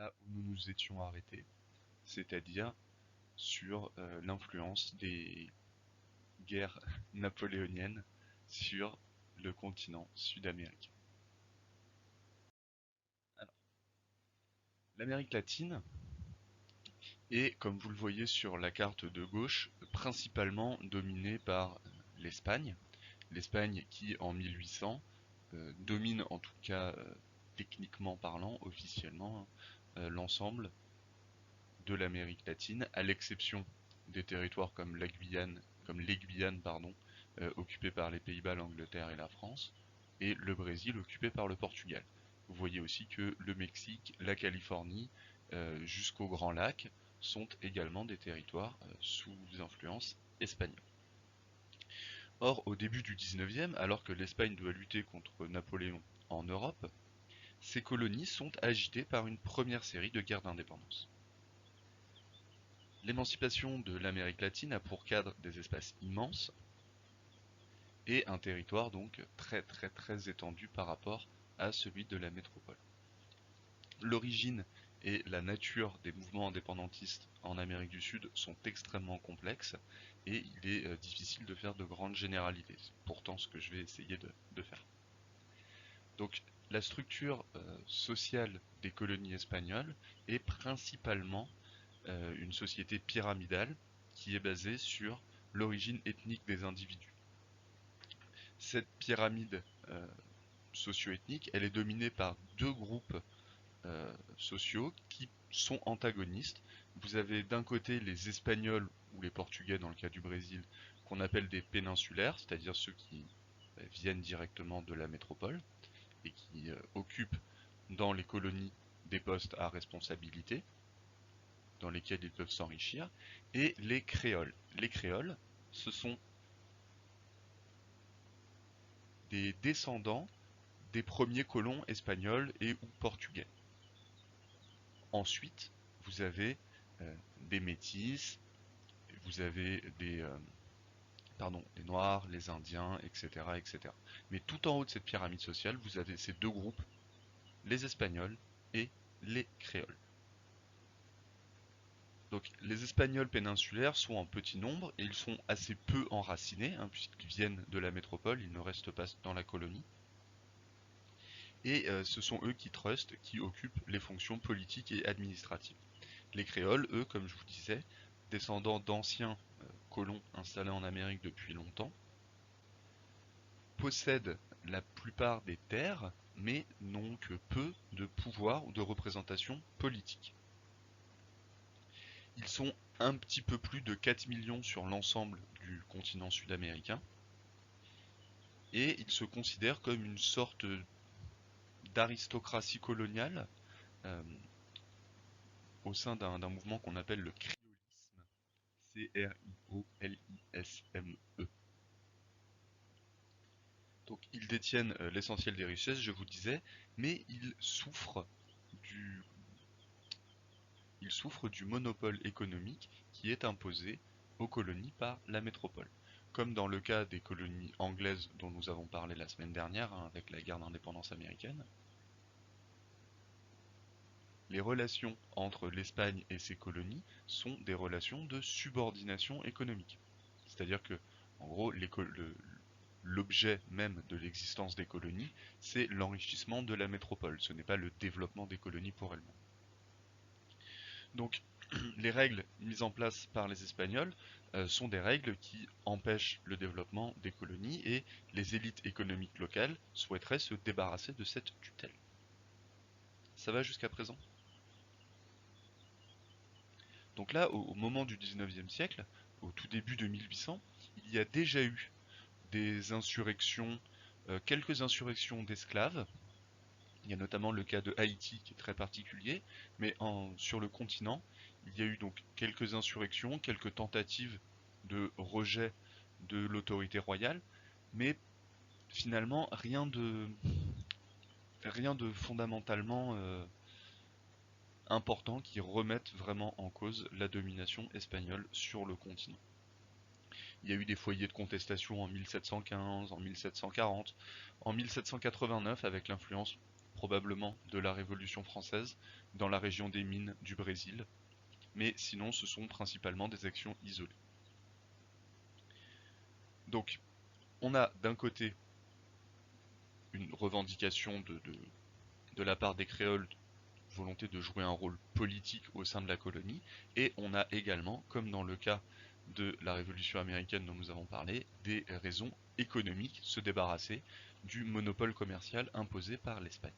là où nous nous étions arrêtés, c'est-à-dire sur l'influence des guerres napoléoniennes sur le continent sud-américain. Alors, l'Amérique latine est, comme vous le voyez sur la carte de gauche, principalement dominée par l'Espagne. L'Espagne qui, en 1800, domine en tout cas techniquement parlant, officiellement, l'ensemble de l'Amérique latine, à l'exception des territoires comme la Guyane, comme les Guyanes, pardon, occupés par les Pays-Bas, l'Angleterre et la France, et le Brésil occupé par le Portugal. Vous voyez aussi que le Mexique, la Californie, jusqu'au Grand Lac, sont également des territoires sous influence espagnole. Or, au début du XIXe, alors que l'Espagne doit lutter contre Napoléon en Europe, ces colonies sont agitées par une première série de guerres d'indépendance. L'émancipation de l'Amérique latine a pour cadre des espaces immenses et un territoire donc très étendu par rapport à celui de la métropole. L'origine et la nature des mouvements indépendantistes en Amérique du Sud sont extrêmement complexes et il est difficile de faire de grandes généralités. C'est pourtant ce que je vais essayer de faire. Donc la structure sociale des colonies espagnoles est principalement une société pyramidale qui est basée sur l'origine ethnique des individus. Cette pyramide socio-ethnique, elle est dominée par deux groupes sociaux qui sont antagonistes. Vous avez d'un côté les Espagnols ou les Portugais dans le cas du Brésil, qu'on appelle des péninsulaires, c'est-à-dire ceux qui viennent directement de la métropole et qui occupent dans les colonies des postes à responsabilité, dans lesquels ils peuvent s'enrichir, et les créoles. Les créoles, ce sont des descendants des premiers colons espagnols et ou portugais. Ensuite, vous avez des métis, vous avez des noirs, les indiens, etc., etc. Mais tout en haut de cette pyramide sociale, vous avez ces deux groupes, les espagnols et les créoles. Donc les Espagnols péninsulaires sont en petit nombre et ils sont assez peu enracinés, hein, puisqu'ils viennent de la métropole, ils ne restent pas dans la colonie. Et ce sont eux qui trustent, qui occupent les fonctions politiques et administratives. Les créoles, eux, comme je vous disais, descendants d'anciens colons installés en Amérique depuis longtemps, possèdent la plupart des terres, mais n'ont que peu de pouvoir ou de représentation politique. Ils sont un petit peu plus de 4 millions sur l'ensemble du continent sud-américain, et ils se considèrent comme une sorte d'aristocratie coloniale euh, au sein d'un mouvement qu'on appelle le criolisme, C-R-I-O-L-I-S-M-E. Donc ils détiennent l'essentiel des richesses, je vous disais, mais du, ils souffrent du monopole économique qui est imposé aux colonies par la métropole. Comme dans le cas des colonies anglaises dont nous avons parlé la semaine dernière, hein, avec la guerre d'indépendance américaine, les relations entre l'Espagne et ses colonies sont des relations de subordination économique. C'est-à-dire que, en gros, l'objet même de l'existence des colonies, c'est l'enrichissement de la métropole. Ce n'est pas le développement des colonies pour elles-mêmes. Donc, les règles mises en place par les Espagnols sont des règles qui empêchent le développement des colonies et les élites économiques locales souhaiteraient se débarrasser de cette tutelle. Ça va jusqu'à présent? Donc là, au moment du 19e siècle, au tout début de 1800, il y a déjà eu des insurrections, quelques insurrections d'esclaves. Il y a notamment le cas de Haïti qui est très particulier, mais sur le continent, il y a eu donc quelques insurrections, quelques tentatives de rejet de l'autorité royale, mais finalement rien de fondamentalement important qui remette vraiment en cause la domination espagnole sur le continent. Il y a eu des foyers de contestation en 1715, en 1740, en 1789 avec l'influence probablement de la Révolution française dans la région des mines du Brésil, mais sinon ce sont principalement des actions isolées. Donc on a d'un côté une revendication de la part des créoles, volonté de jouer un rôle politique au sein de la colonie, et on a également, comme dans le cas de la Révolution américaine dont nous avons parlé, des raisons économiques, se débarrasser du monopole commercial imposé par l'Espagne.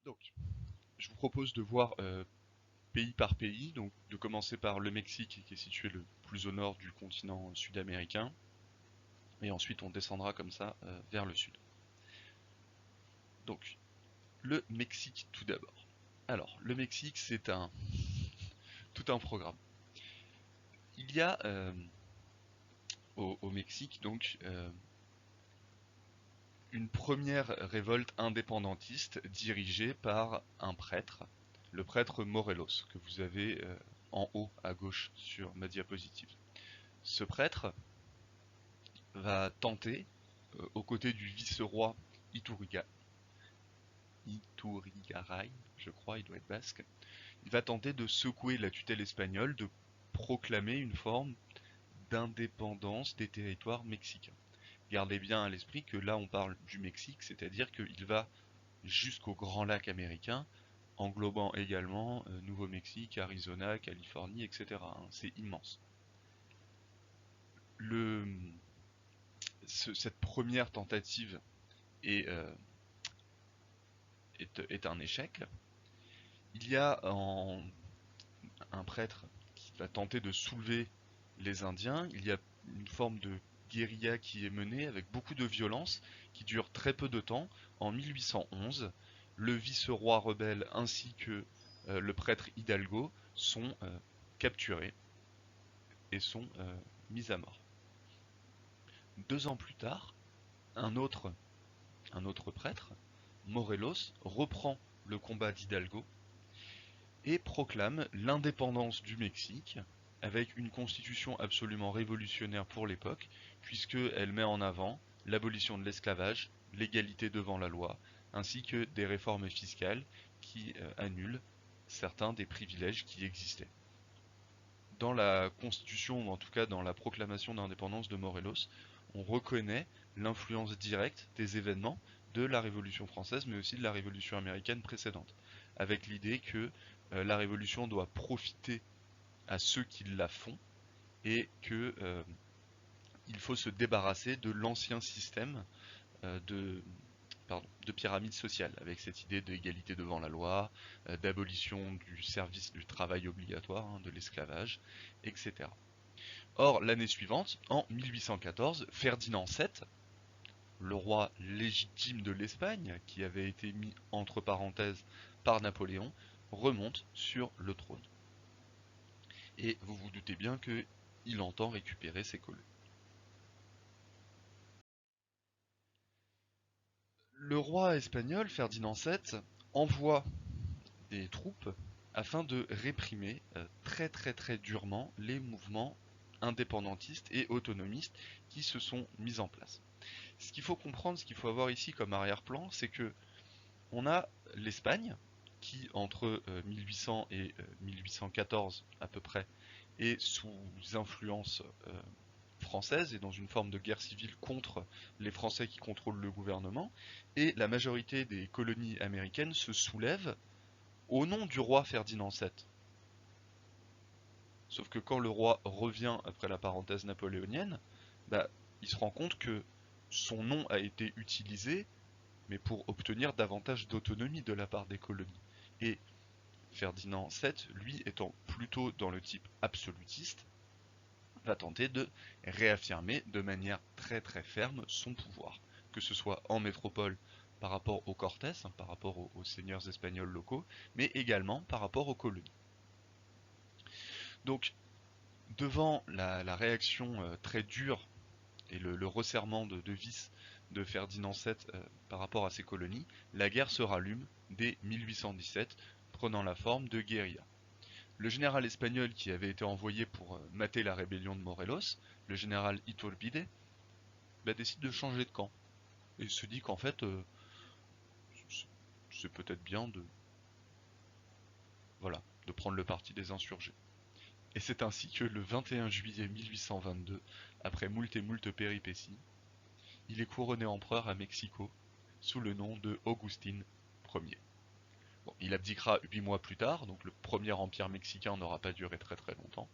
Donc, je vous propose de voir pays par pays, donc de commencer par le Mexique qui est situé le plus au nord du continent sud-américain, et ensuite on descendra comme ça vers le sud. Donc, le Mexique tout d'abord. Alors, le Mexique c'est tout un programme. Il y a au Mexique donc une première révolte indépendantiste dirigée par un prêtre, le prêtre Morelos, que vous avez en haut à gauche sur ma diapositive. Ce prêtre va tenter, aux côtés du vice-roi Iturrigaray, je crois, il doit être basque, il va tenter de secouer la tutelle espagnole, de proclamer une forme d'indépendance des territoires mexicains. Gardez bien à l'esprit que là on parle du Mexique, c'est-à-dire qu'il va jusqu'au Grand Lac américain, englobant également Nouveau-Mexique, Arizona, Californie, etc. C'est immense. Cette première tentative est un échec. Il y a un prêtre qui va tenter de soulever les Indiens. Il y a une forme de guérilla qui est menée avec beaucoup de violence, qui dure très peu de temps. En 1811, le vice-roi rebelle ainsi que le prêtre Hidalgo sont capturés et sont mis à mort. 2 ans plus tard, un autre prêtre, Morelos, reprend le combat d'Hidalgo et proclame l'indépendance du Mexique avec une constitution absolument révolutionnaire pour l'époque, puisqu'elle met en avant l'abolition de l'esclavage, l'égalité devant la loi, ainsi que des réformes fiscales qui annulent certains des privilèges qui existaient. Dans la constitution, ou en tout cas dans la proclamation d'indépendance de Morelos, on reconnaît l'influence directe des événements de la Révolution française, mais aussi de la Révolution américaine précédente, avec l'idée que la Révolution doit profiter à ceux qui la font et que il faut se débarrasser de l'ancien système de pyramide sociale, avec cette idée d'égalité devant la loi, d'abolition du service du travail obligatoire, de l'esclavage, etc. Or, l'année suivante, en 1814, Ferdinand VII, le roi légitime de l'Espagne, qui avait été mis entre parenthèses par Napoléon, remonte sur le trône. Et vous vous doutez bien qu'il entend récupérer ses colonies. Le roi espagnol, Ferdinand VII, envoie des troupes afin de réprimer très très très durement les mouvements indépendantistes et autonomistes qui se sont mis en place. Ce qu'il faut comprendre, ce qu'il faut avoir ici comme arrière-plan, c'est que on a l'Espagne qui, entre 1800 et 1814 à peu près, est sous influence française et dans une forme de guerre civile contre les Français qui contrôlent le gouvernement, et la majorité des colonies américaines se soulèvent au nom du roi Ferdinand VII. Sauf que quand le roi revient après la parenthèse napoléonienne, bah, il se rend compte que son nom a été utilisé, mais pour obtenir davantage d'autonomie de la part des colonies. Et Ferdinand VII, lui, étant plutôt dans le type absolutiste, va tenter de réaffirmer de manière très très ferme son pouvoir, que ce soit en métropole par rapport aux Cortés, par rapport aux seigneurs espagnols locaux, mais également par rapport aux colonies. Donc, devant la réaction très dure et le resserrement de vis de Ferdinand VII par rapport à ses colonies, la guerre se rallume dès 1817, prenant la forme de guérilla. Le général espagnol qui avait été envoyé pour mater la rébellion de Morelos, le général Iturbide, décide de changer de camp. et se dit qu'en fait, c'est peut-être bien de, voilà, de prendre le parti des insurgés. Et c'est ainsi que le 21 juillet 1822, après moult et moult péripéties, il est couronné empereur à Mexico sous le nom de Augustin Ier. Bon, il abdiquera 8 mois plus tard, donc le premier empire mexicain n'aura pas duré très très longtemps,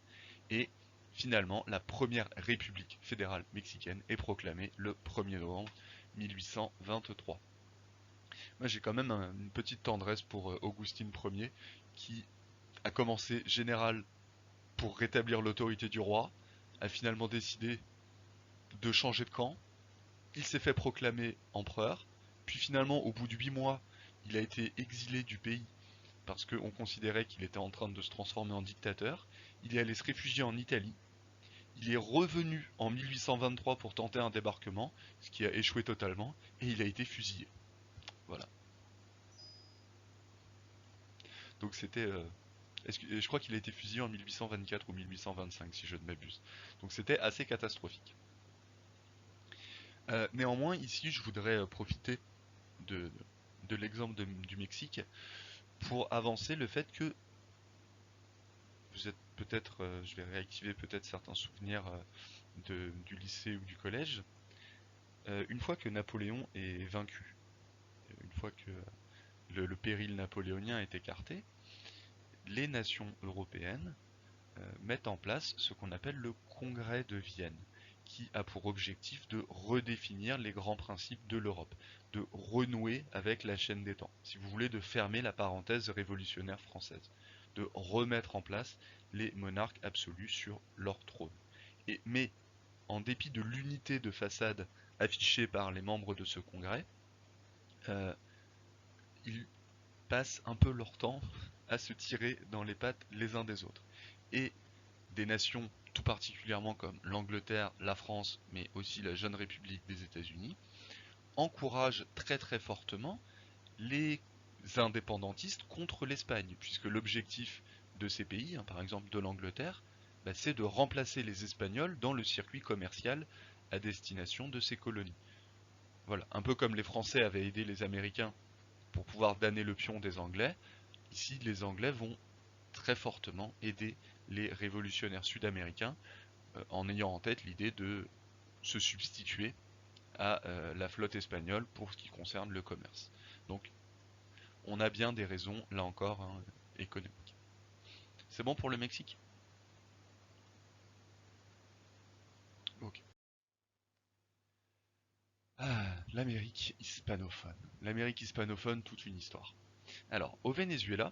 et finalement la première république fédérale mexicaine est proclamée le 1er novembre 1823. Moi j'ai quand même une petite tendresse pour Augustin Ier, qui a commencé général pour rétablir l'autorité du roi, a finalement décidé de changer de camp, il s'est fait proclamer empereur, puis finalement au bout de 8 mois, il a été exilé du pays parce qu'on considérait qu'il était en train de se transformer en dictateur. Il est allé se réfugier en Italie. Il est revenu en 1823 pour tenter un débarquement, ce qui a échoué totalement, et il a été fusillé. Voilà. Donc c'était... je crois qu'il a été fusillé en 1824 ou 1825, si je ne m'abuse. Donc c'était assez catastrophique. Néanmoins, ici, je voudrais profiter de, de l'exemple du Mexique pour avancer le fait que vous êtes peut-être, je vais réactiver peut-être certains souvenirs du lycée ou du collège. Une fois que Napoléon est vaincu, une fois que le péril napoléonien est écarté, les nations européennes mettent en place ce qu'on appelle le Congrès de Vienne, qui a pour objectif de redéfinir les grands principes de l'Europe, de renouer avec la chaîne des temps, si vous voulez, de fermer la parenthèse révolutionnaire française, de remettre en place les monarques absolus sur leur trône. Mais en dépit de l'unité de façade affichée par les membres de ce congrès, euh, ils passent un peu leur temps à se tirer dans les pattes les uns des autres. Et des nations tout particulièrement comme l'Angleterre, la France, mais aussi la jeune République des États-Unis, encouragent très très fortement les indépendantistes contre l'Espagne, puisque l'objectif de ces pays, hein, par exemple de l'Angleterre, bah, c'est de remplacer les Espagnols dans le circuit commercial à destination de ces colonies. Voilà, un peu comme les Français avaient aidé les Américains pour pouvoir damner le pion des Anglais, ici les Anglais vont très fortement aider les révolutionnaires sud-américains en ayant en tête l'idée de se substituer à la flotte espagnole pour ce qui concerne le commerce. Donc on a bien des raisons, là encore, hein, économiques. C'est bon pour le Mexique? Ok. Ah, l'Amérique hispanophone. L'Amérique hispanophone, toute une histoire. Alors, au Venezuela,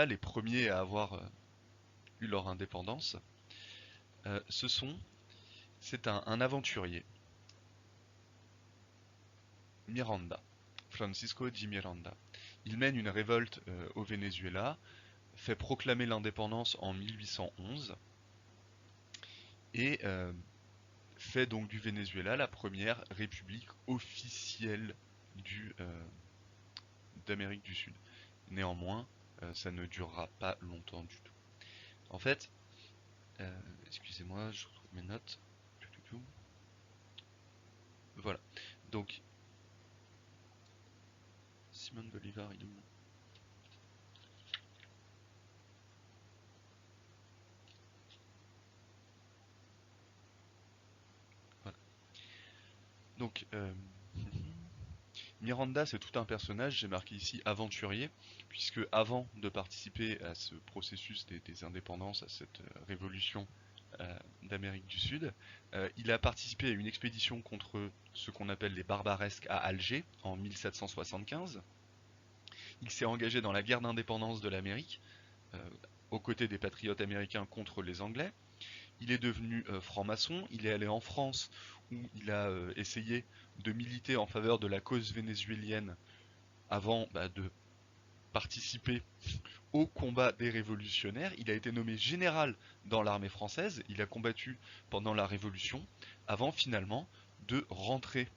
les premiers à avoir eu leur indépendance, euh, ce sont, c'est un aventurier, Miranda, Francisco de Miranda. Il mène une révolte au Venezuela, fait proclamer l'indépendance en 1811 et fait donc du Venezuela la première république officielle d'Amérique du Sud. Néanmoins, ça ne durera pas longtemps du tout. En fait, excusez-moi, je retrouve mes notes. Voilà. Donc, Simone Bolivar, il est où? Voilà. Donc, Miranda, c'est tout un personnage, j'ai marqué ici aventurier, puisque avant de participer à ce processus des indépendances, à cette révolution d'Amérique du Sud, il a participé à une expédition contre ce qu'on appelle les barbaresques à Alger en 1775. Il s'est engagé dans la guerre d'indépendance de l'Amérique, euh, aux côtés des patriotes américains contre les Anglais. Il est devenu franc-maçon, il est allé en France où il a essayé de militer en faveur de la cause vénézuélienne avant de participer au combat des révolutionnaires. Il a été nommé général dans l'armée française, il a combattu pendant la Révolution, avant finalement de rentrer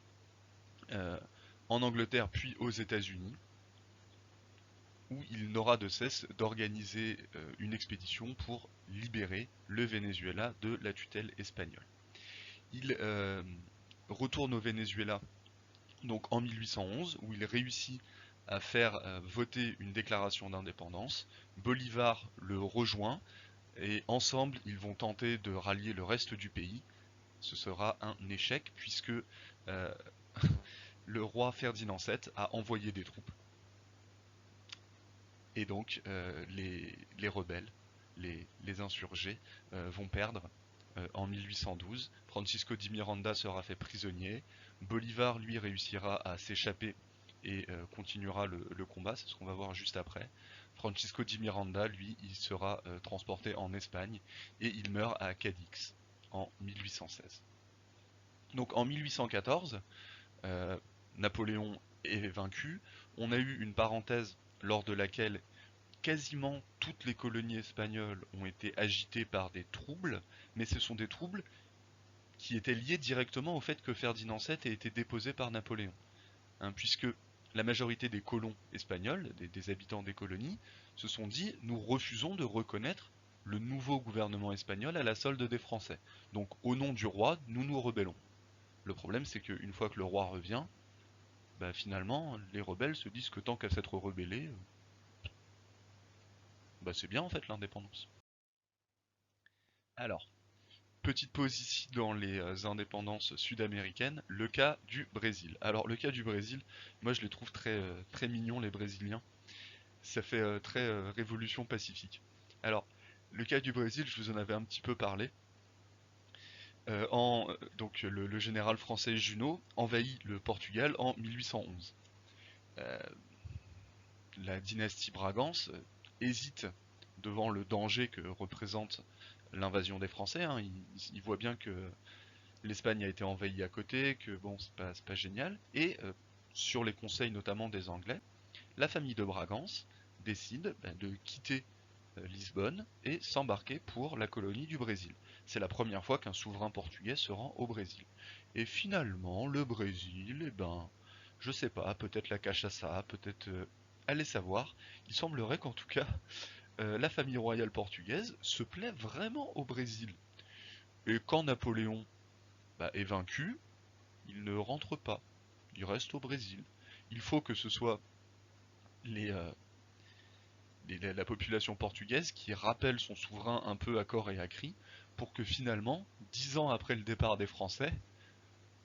euh, en Angleterre puis aux États-Unis, où il n'aura de cesse d'organiser une expédition pour libérer le Venezuela de la tutelle espagnole. Il retourne au Venezuela, donc en 1811, où il réussit à faire voter une déclaration d'indépendance. Bolivar le rejoint et ensemble ils vont tenter de rallier le reste du pays. Ce sera un échec puisque le roi Ferdinand VII a envoyé des troupes. Et donc les rebelles, les insurgés, vont perdre en 1812. Francisco de Miranda sera fait prisonnier. Bolivar, lui, réussira à s'échapper et continuera le combat, c'est ce qu'on va voir juste après. Francisco de Miranda, lui, il sera transporté en Espagne et il meurt à Cadix en 1816. Donc en 1814, Napoléon est vaincu. On a eu une parenthèse lors de laquelle quasiment toutes les colonies espagnoles ont été agitées par des troubles, mais ce sont des troubles qui étaient liés directement au fait que Ferdinand VII ait été déposé par Napoléon. Puisque la majorité des colons espagnols, des habitants des colonies, se sont dit nous refusons de reconnaître le nouveau gouvernement espagnol à la solde des Français. Donc au nom du roi, nous nous rebellons. Le problème c'est qu'une fois que le roi revient, bah, finalement les rebelles se disent que tant qu'à s'être rebellés, bah, c'est bien en fait l'indépendance. Alors, petite pause ici dans les indépendances sud-américaines, le cas du Brésil. Alors le cas du Brésil, moi je les trouve très mignons les Brésiliens. Ça fait très révolution pacifique. Alors, le cas du Brésil, je vous en avais un petit peu parlé. Donc le général français Junot envahit le Portugal en 1811. Euh, la dynastie Bragance hésite devant le danger que représente l'invasion des Français. Il voit bien que l'Espagne a été envahie à côté, que bon, c'est pas génial. Et sur les conseils notamment des Anglais, la famille de Bragance décide de quitter Lisbonne et s'embarquer pour la colonie du Brésil. C'est la première fois qu'un souverain portugais se rend au Brésil. Et finalement, le Brésil, je sais pas, peut-être la cachaça, peut-être allez savoir. Il semblerait qu'en tout cas, la famille royale portugaise se plaît vraiment au Brésil. Et quand Napoléon est vaincu, il ne rentre pas. Il reste au Brésil. Il faut que ce soit les, la population portugaise qui rappelle son souverain un peu à corps et à cri pour que finalement, 10 ans après le départ des Français,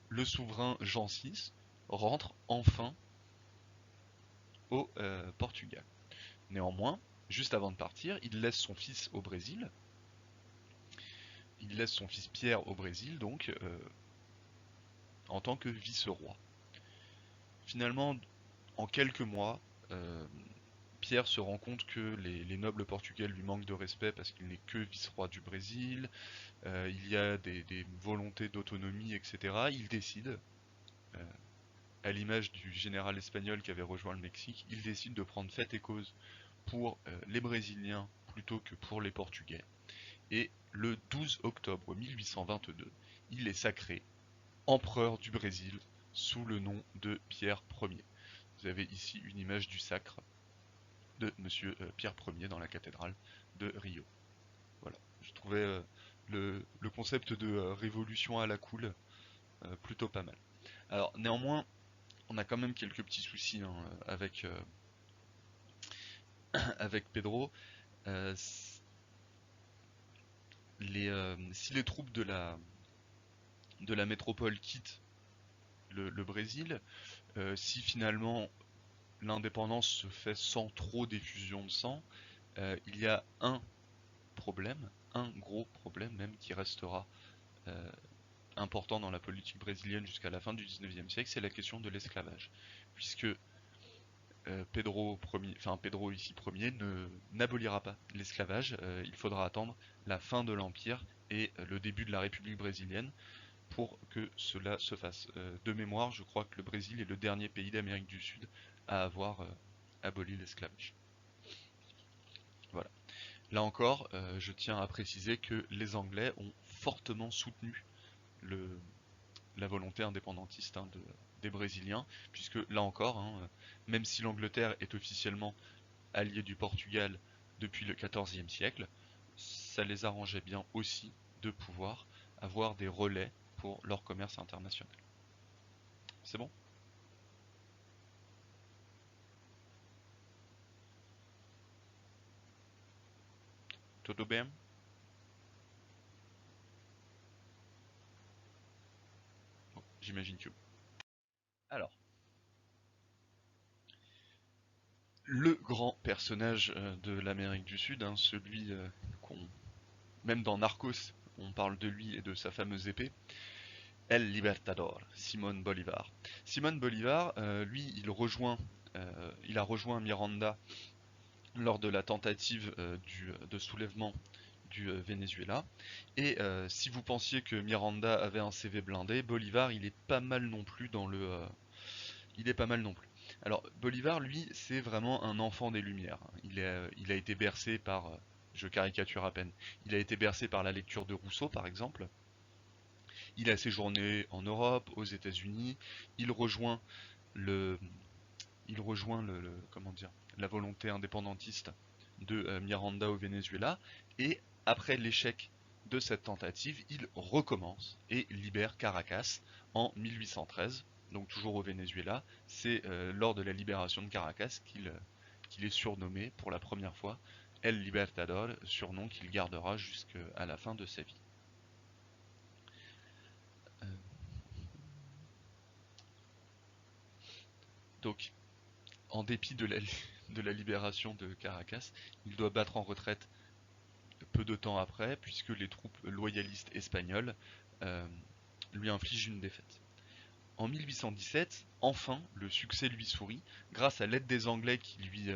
le souverain Jean VI rentre enfin au Portugal. Néanmoins, juste avant de partir, il laisse son fils au Brésil. Il laisse son fils Pierre au Brésil, donc en tant que vice-roi. Finalement, en quelques mois, Pierre se rend compte que les nobles portugais lui manquent de respect parce qu'il n'est que vice-roi du Brésil. Il y a des volontés d'autonomie, etc. Il décide, euh, à l'image du général espagnol qui avait rejoint le Mexique, il décide de prendre fait et cause pour les Brésiliens plutôt que pour les Portugais. Et le 12 octobre 1822, il est sacré empereur du Brésil sous le nom de Pierre Ier. Vous avez ici une image du sacre de Monsieur Pierre Ier dans la cathédrale de Rio. Voilà, je trouvais le concept de révolution à la cool plutôt pas mal. Alors néanmoins, on a quand même quelques petits soucis avec, avec Pedro. Euh, si les troupes de la métropole quittent le Brésil, si finalement l'indépendance se fait sans trop d'effusion de sang, il y a un gros problème même qui restera euh, important dans la politique brésilienne jusqu'à la fin du 19e siècle, c'est la question de l'esclavage. Puisque Pedro ici premier n'abolira pas l'esclavage, il faudra attendre la fin de l'Empire et le début de la République brésilienne pour que cela se fasse. De mémoire, je crois que le Brésil est le dernier pays d'Amérique du Sud à avoir aboli l'esclavage. Voilà. Là encore, je tiens à préciser que les Anglais ont fortement soutenu le, la volonté indépendantiste des Brésiliens, puisque là encore, même si l'Angleterre est officiellement alliée du Portugal depuis le XIVe siècle, ça les arrangeait bien aussi de pouvoir avoir des relais pour leur commerce international. C'est bon? Todo bien? Bon, j'imagine que oui. Alors, le grand personnage de l'Amérique du Sud, hein, celui qu'on... Même dans Narcos, on parle de lui et de sa fameuse épée, El Libertador, Simón Bolívar. Simón Bolívar, lui, il a rejoint Miranda lors de la tentative de soulèvement du Venezuela. Et si vous pensiez que Miranda avait un CV blindé, Bolivar, il est pas mal non plus dans il est pas mal non plus. Alors, Bolivar, lui, c'est vraiment un enfant des Lumières. Il a été bercé par, je caricature à peine, il a été bercé par la lecture de Rousseau, par exemple. Il a séjourné en Europe, aux États-Unis. Il rejoint le, comment dire, la volonté indépendantiste de Miranda au Venezuela. Et après l'échec de cette tentative, il recommence et libère Caracas en 1813, donc toujours au Venezuela. C'est lors de la libération de Caracas qu'il est surnommé pour la première fois El Libertador, surnom qu'il gardera jusqu'à la fin de sa vie. Euh, donc, en dépit de la libération de Caracas, il doit battre en retraite peu de temps après, puisque les troupes loyalistes espagnoles euh, lui infligent une défaite. En 1817, enfin, le succès lui sourit, grâce à l'aide des Anglais qui lui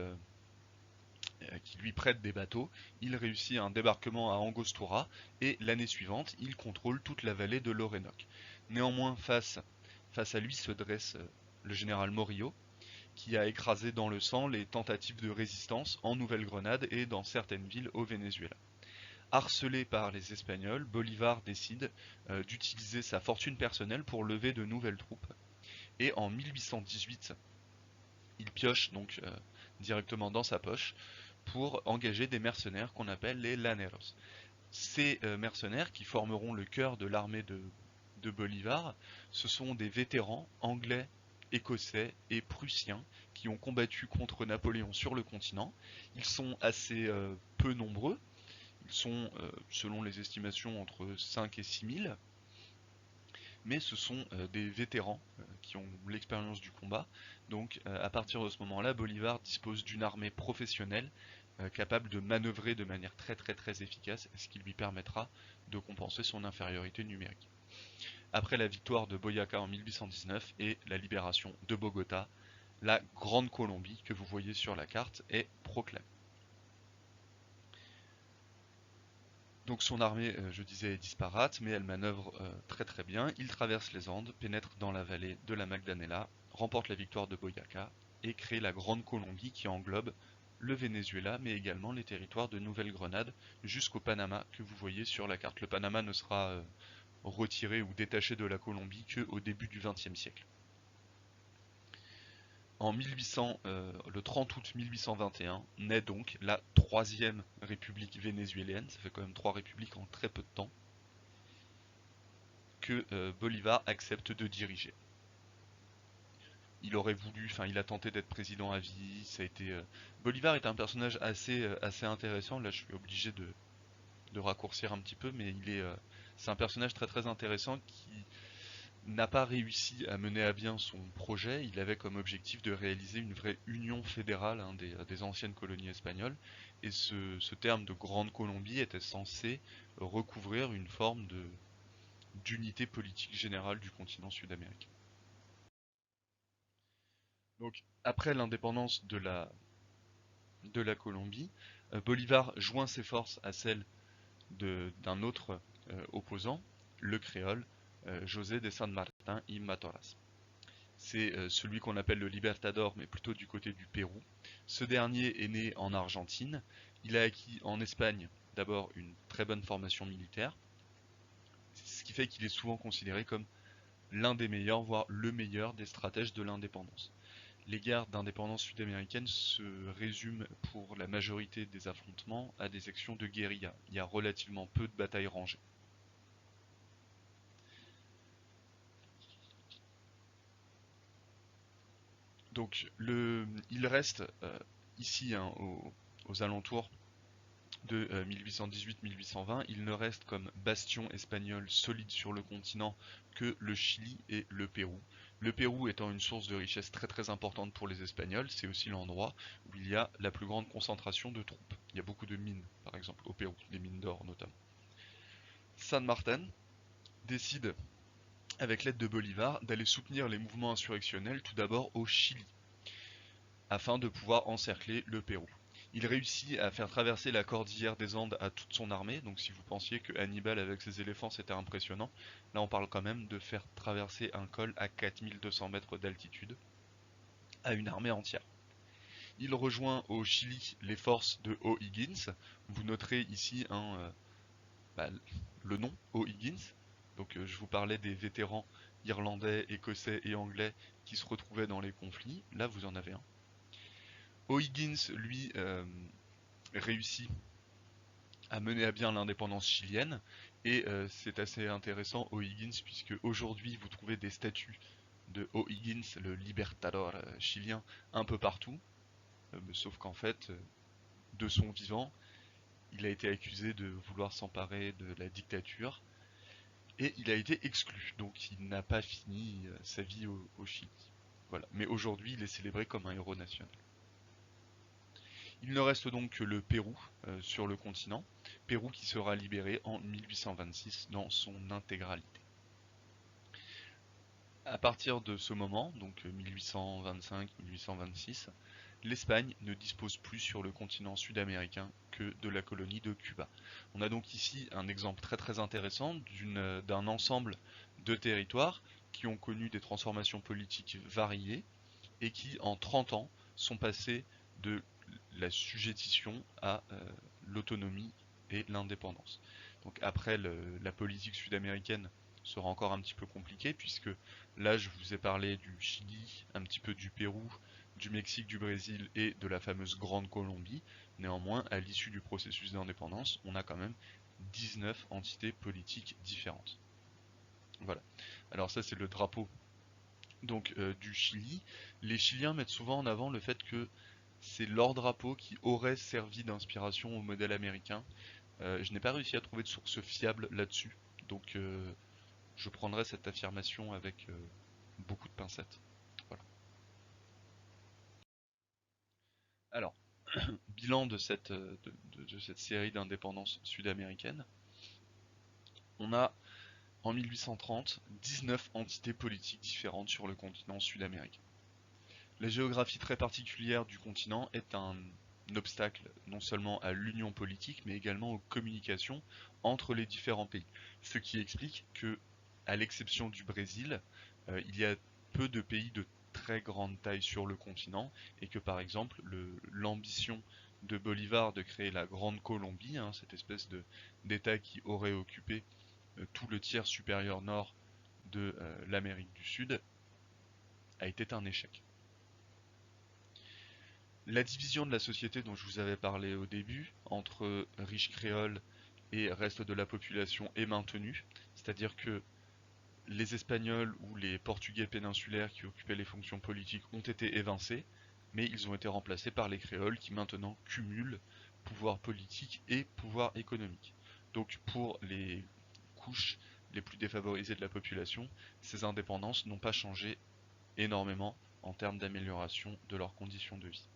prêtent des bateaux. Il réussit un débarquement à Angostura et l'année suivante, il contrôle toute la vallée de l'Orénoque. Néanmoins, face à lui se dresse le général Morillo, qui a écrasé dans le sang les tentatives de résistance en Nouvelle-Grenade et dans certaines villes au Venezuela. Harcelé par les Espagnols, Bolivar décide d'utiliser sa fortune personnelle pour lever de nouvelles troupes. Et en 1818, il pioche donc directement dans sa poche pour engager des mercenaires qu'on appelle les Llaneros. Ces mercenaires qui formeront le cœur de l'armée de Bolivar, ce sont des vétérans anglais, écossais et prussiens qui ont combattu contre Napoléon sur le continent. Ils sont assez peu nombreux, ils sont, selon les estimations, entre 5 et 6 000, mais ce sont des vétérans qui ont l'expérience du combat. Donc à partir de ce moment-là, Bolivar dispose d'une armée professionnelle capable de manœuvrer de manière très très très efficace, ce qui lui permettra de compenser son infériorité numérique. Après la victoire de Boyaca en 1819 et la libération de Bogota, la Grande Colombie que vous voyez sur la carte est proclamée. Donc son armée, je disais, est disparate, mais elle manœuvre très très bien. Il traverse les Andes, pénètre dans la vallée de la Magdalena, remporte la victoire de Boyaca et crée la Grande Colombie qui englobe le Venezuela, mais également les territoires de Nouvelle-Grenade jusqu'au Panama que vous voyez sur la carte. Le Panama ne sera retiré ou détaché de la Colombie qu'au début du XXe siècle. En 1800, le 30 août 1821 naît donc la troisième république vénézuélienne, ça fait quand même trois républiques en très peu de temps, que Bolivar accepte de diriger. Il aurait voulu, enfin il a tenté d'être président à vie, ça a été... Bolivar est un personnage assez intéressant, là je suis obligé de raccourcir un petit peu, mais c'est un personnage très très intéressant qui n'a pas réussi à mener à bien son projet. Il avait comme objectif de réaliser une vraie union fédérale hein, des anciennes colonies espagnoles. Et ce terme de Grande Colombie était censé recouvrir une forme d'unité politique générale du continent sud-américain. Donc, après l'indépendance de la Colombie, Bolivar joint ses forces à celles d'un autre opposant, le créole, José de San Martin y Matoras. C'est celui qu'on appelle le Libertador, mais plutôt du côté du Pérou. Ce dernier est né en Argentine. Il a acquis en Espagne d'abord une très bonne formation militaire, ce qui fait qu'il est souvent considéré comme l'un des meilleurs, voire le meilleur des stratèges de l'indépendance. Les guerres d'indépendance sud-américaine se résument pour la majorité des affrontements à des actions de guérilla. Il y a relativement peu de batailles rangées. Donc il reste ici hein, aux alentours de 1818-1820, il ne reste comme bastion espagnol solide sur le continent que le Chili et le Pérou. Le Pérou étant une source de richesse très très importante pour les Espagnols, c'est aussi l'endroit où il y a la plus grande concentration de troupes. Il y a beaucoup de mines, par exemple, au Pérou, des mines d'or notamment. San Martin décide, avec l'aide de Bolivar, d'aller soutenir les mouvements insurrectionnels tout d'abord au Chili, afin de pouvoir encercler le Pérou. Il réussit à faire traverser la cordillère des Andes à toute son armée, donc si vous pensiez que Hannibal avec ses éléphants c'était impressionnant, là on parle quand même de faire traverser un col à 4200 mètres d'altitude à une armée entière. Il rejoint au Chili les forces de O'Higgins, vous noterez ici bah, le nom O'Higgins, donc je vous parlais des vétérans irlandais, écossais et anglais qui se retrouvaient dans les conflits, là vous en avez un. O'Higgins, lui, réussit à mener à bien l'indépendance chilienne, et c'est assez intéressant O'Higgins, puisque aujourd'hui vous trouvez des statues de O'Higgins, le libertador chilien, un peu partout, sauf qu'en fait, de son vivant, il a été accusé de vouloir s'emparer de la dictature, et il a été exclu, donc il n'a pas fini sa vie au Chili. Voilà. Mais aujourd'hui, il est célébré comme un héros national. Il ne reste donc que le Pérou sur le continent, Pérou qui sera libéré en 1826 dans son intégralité. À partir de ce moment, donc 1825-1826, l'Espagne ne dispose plus sur le continent sud-américain que de la colonie de Cuba. On a donc ici un exemple très très intéressant d'un ensemble de territoires qui ont connu des transformations politiques variées et qui en 30 ans sont passés de la sujétition à l'autonomie et l'indépendance. Donc après la politique sud-américaine sera encore un petit peu compliquée, puisque là je vous ai parlé du Chili, un petit peu du Pérou, du Mexique, du Brésil et de la fameuse Grande Colombie. Néanmoins, à l'issue du processus d'indépendance, on a quand même 19 entités politiques différentes. Voilà. Alors ça c'est le drapeau donc du Chili. Les Chiliens mettent souvent en avant le fait que c'est leur drapeau qui aurait servi d'inspiration au modèle américain. Je n'ai pas réussi à trouver de source fiable là-dessus, donc je prendrai cette affirmation avec beaucoup de pincettes. Voilà. Alors, bilan de cette série d'indépendance sud-américaine. On a en 1830 19 entités politiques différentes sur le continent sud-américain. La géographie très particulière du continent est un obstacle non seulement à l'union politique, mais également aux communications entre les différents pays. Ce qui explique que, à l'exception du Brésil, il y a peu de pays de très grande taille sur le continent, et que par exemple l'ambition de Bolivar de créer la Grande Colombie, hein, cette espèce d'État qui aurait occupé tout le tiers supérieur nord de l'Amérique du Sud, a été un échec. La division de la société dont je vous avais parlé au début, entre riches créoles et reste de la population, est maintenue, c'est-à-dire que les Espagnols ou les Portugais péninsulaires qui occupaient les fonctions politiques ont été évincés, mais ils ont été remplacés par les créoles qui maintenant cumulent pouvoir politique et pouvoir économique. Donc pour les couches les plus défavorisées de la population, ces indépendances n'ont pas changé énormément en termes d'amélioration de leurs conditions de vie.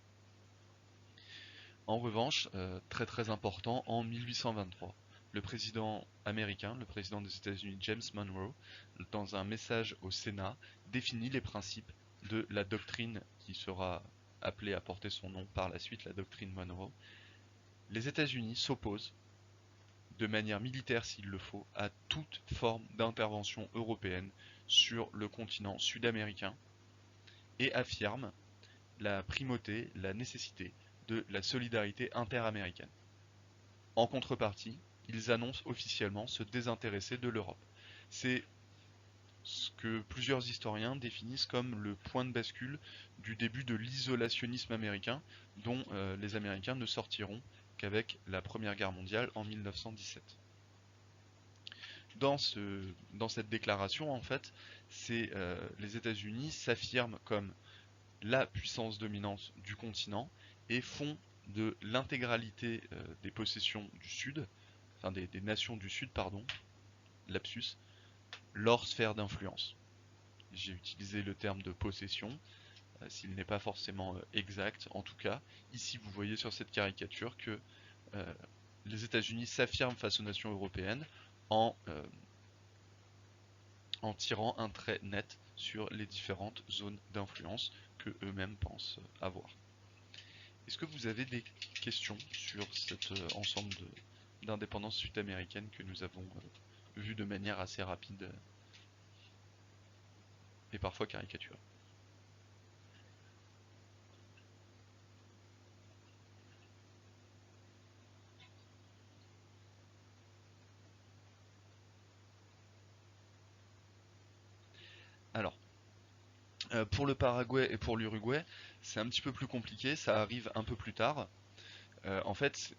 En revanche, très très important, en 1823, le président américain, le président des États-Unis James Monroe, dans un message au Sénat, définit les principes de la doctrine qui sera appelée à porter son nom par la suite, la doctrine Monroe. Les États-Unis s'opposent, de manière militaire s'il le faut, à toute forme d'intervention européenne sur le continent sud-américain et affirment la primauté, la nécessité de la solidarité interaméricaine. En contrepartie, ils annoncent officiellement se désintéresser de l'Europe. C'est ce que plusieurs historiens définissent comme le point de bascule du début de l'isolationnisme américain, dont les Américains ne sortiront qu'avec la Première Guerre mondiale en 1917. Dans cette déclaration, en fait, les États-Unis s'affirment comme la puissance dominante du continent et font de l'intégralité des possessions du Sud, enfin des nations du Sud, pardon, lapsus, leur sphère d'influence. J'ai utilisé le terme de possession, s'il n'est pas forcément exact. En tout cas, ici vous voyez sur cette caricature que les États-Unis s'affirment face aux nations européennes en, en tirant un trait net sur les différentes zones d'influence que eux-mêmes pensent avoir. Est-ce que vous avez des questions sur cet ensemble d'indépendance sud-américaine que nous avons vu de manière assez rapide et parfois caricaturée? Alors, pour le Paraguay et pour l'Uruguay, c'est un petit peu plus compliqué, ça arrive un peu plus tard. En fait,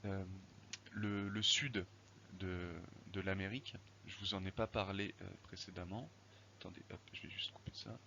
le sud de, de l'Amérique, je vous en ai pas parlé précédemment. Attendez, hop, je vais juste couper ça.